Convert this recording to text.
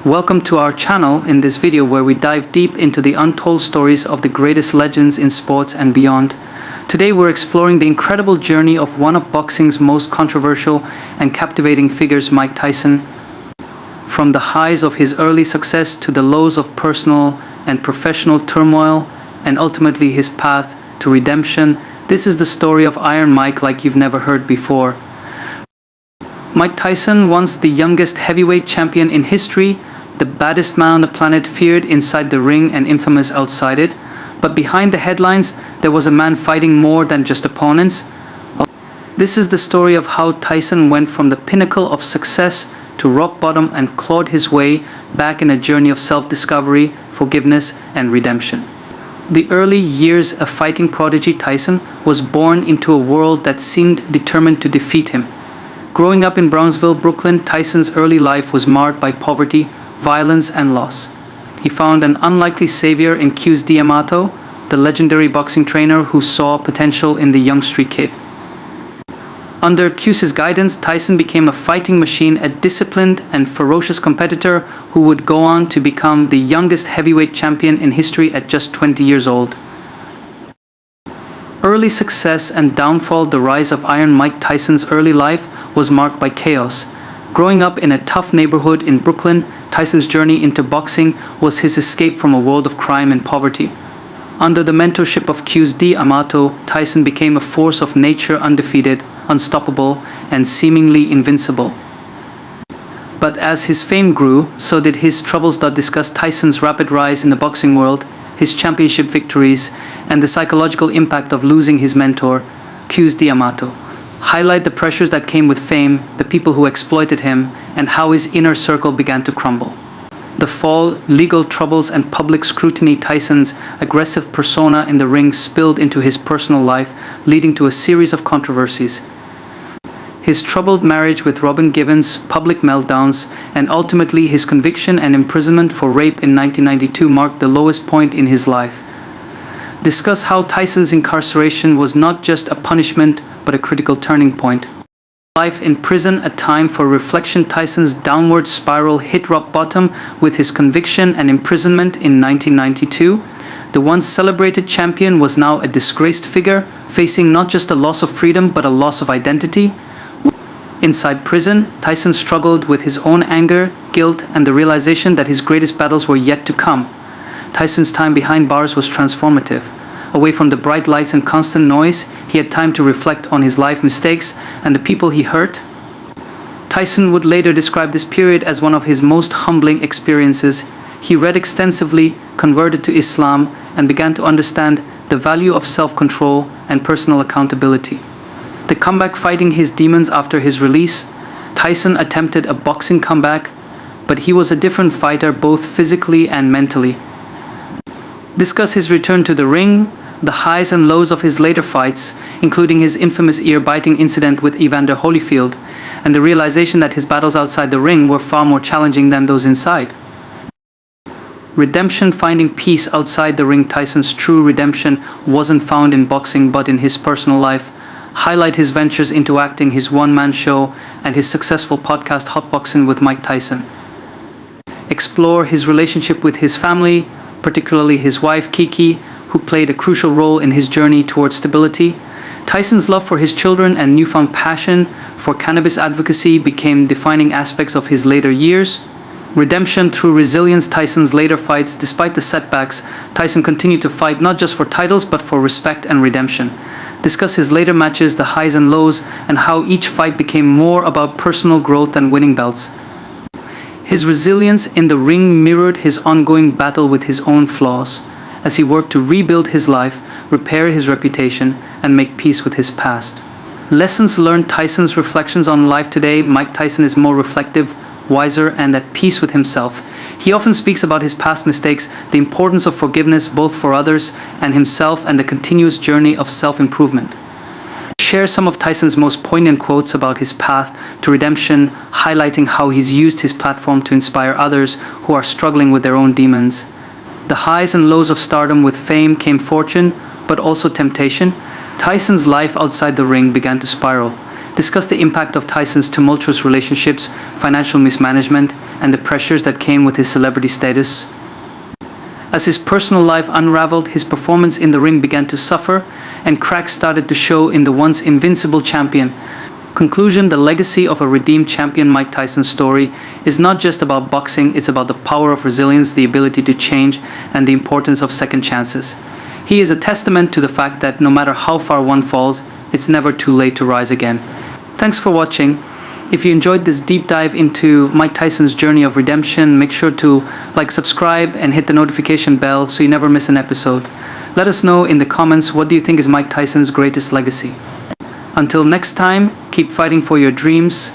Welcome to our channel in this video where we dive deep into the untold stories of the greatest legends in sports and beyond. Today we're exploring the incredible journey of one of boxing's most controversial and captivating figures, Mike Tyson. From the highs of his early success to the lows of personal and professional turmoil, and ultimately his path to redemption, this is the story of Iron Mike like you've never heard before. Mike Tyson, once the youngest heavyweight champion in history, the baddest man on the planet, feared inside the ring and infamous outside it. But behind the headlines, there was a man fighting more than just opponents. This is the story of how Tyson went from the pinnacle of success to rock bottom and clawed his way back in a journey of self-discovery, forgiveness, and redemption. The early years of fighting prodigy Tyson was born into a world that seemed determined to defeat him. Growing up in Brownsville, Brooklyn, Tyson's early life was marred by poverty, violence, and loss. He found an unlikely savior in Q's D'Amato, the legendary boxing trainer who saw potential in the young street kid. Under Q's guidance, Tyson became a fighting machine, a disciplined and ferocious competitor who would go on to become the youngest heavyweight champion in history at just 20 years old. Early success and downfall. The rise of Iron Mike Tyson's early life was marked by chaos. Growing up in a tough neighborhood in Brooklyn, Tyson's journey into boxing was his escape from a world of crime and poverty. Under the mentorship of Q's D'Amato, Tyson became a force of nature, undefeated, unstoppable, and seemingly invincible. But as his fame grew, so did his troubles. Discuss Tyson's rapid rise in the boxing world, his championship victories, and the psychological impact of losing his mentor, Q's D'Amato. Highlight the pressures that came with fame, the people who exploited him, and how his inner circle began to crumble. The fall, legal troubles, and public scrutiny. Tyson's aggressive persona in the ring spilled into his personal life, leading to a series of controversies. His troubled marriage with Robin Givens, public meltdowns, and ultimately his conviction and imprisonment for rape in 1992 marked the lowest point in his life. Discuss how Tyson's incarceration was not just a punishment but a critical turning point. Life in prison, a time for reflection. Tyson's downward spiral hit rock bottom with his conviction and imprisonment in 1992. The once celebrated champion was now a disgraced figure, facing not just a loss of freedom but a loss of identity. Inside prison, Tyson struggled with his own anger, guilt, and the realization that his greatest battles were yet to come. Tyson's time behind bars was transformative. Away from the bright lights and constant noise, he had time to reflect on his life mistakes and the people he hurt. Tyson would later describe this period as one of his most humbling experiences. He read extensively, converted to Islam, and began to understand the value of self-control and personal accountability. The comeback. Fighting his demons. After his release, Tyson attempted a boxing comeback, but he was a different fighter both physically and mentally. Discuss his return to the ring, the highs and lows of his later fights, including his infamous ear-biting incident with Evander Holyfield, and the realization that his battles outside the ring were far more challenging than those inside. Redemption. Finding peace outside the ring. Tyson's true redemption wasn't found in boxing but in his personal life. Highlight his ventures into acting, his one-man show, and his successful podcast Hotboxing with Mike Tyson. Explore his relationship with his family, particularly his wife Kiki, who played a crucial role in his journey towards stability. Tyson's love for his children and newfound passion for cannabis advocacy became defining aspects of his later years. Redemption through resilience. Tyson's later fights. Despite the setbacks, Tyson continued to fight not just for titles but for respect and redemption. Discuss his later matches, the highs and lows, and how each fight became more about personal growth than winning belts. His resilience in the ring mirrored his ongoing battle with his own flaws, as he worked to rebuild his life, repair his reputation, and make peace with his past. Lessons learned. Tyson's reflections on life today. Mike Tyson is more reflective, wiser, and at peace with himself. He often speaks about his past mistakes, the importance of forgiveness both for others and himself, and the continuous journey of self-improvement. Share some of Tyson's most poignant quotes about his path to redemption, highlighting how he's used his platform to inspire others who are struggling with their own demons. The highs and lows of stardom. With fame came fortune, but also temptation. Tyson's life outside the ring began to spiral. discuss the impact of Tyson's tumultuous relationships, financial mismanagement, and the pressures that came with his celebrity status. As his personal life unraveled, his performance in the ring began to suffer, and cracks started to show in the once invincible champion. Conclusion: the legacy of a redeemed champion, Mike Tyson's story, is not just about boxing, it's about the power of resilience, the ability to change, and the importance of second chances. He is a testament to the fact that no matter how far one falls, it's never too late to rise again. Thanks for watching. If you enjoyed this deep dive into Mike Tyson's journey of redemption, make sure to subscribe, and hit the notification bell so you never miss an episode. Let us know in the comments, what do you think is Mike Tyson's greatest legacy? Until next time, keep fighting for your dreams.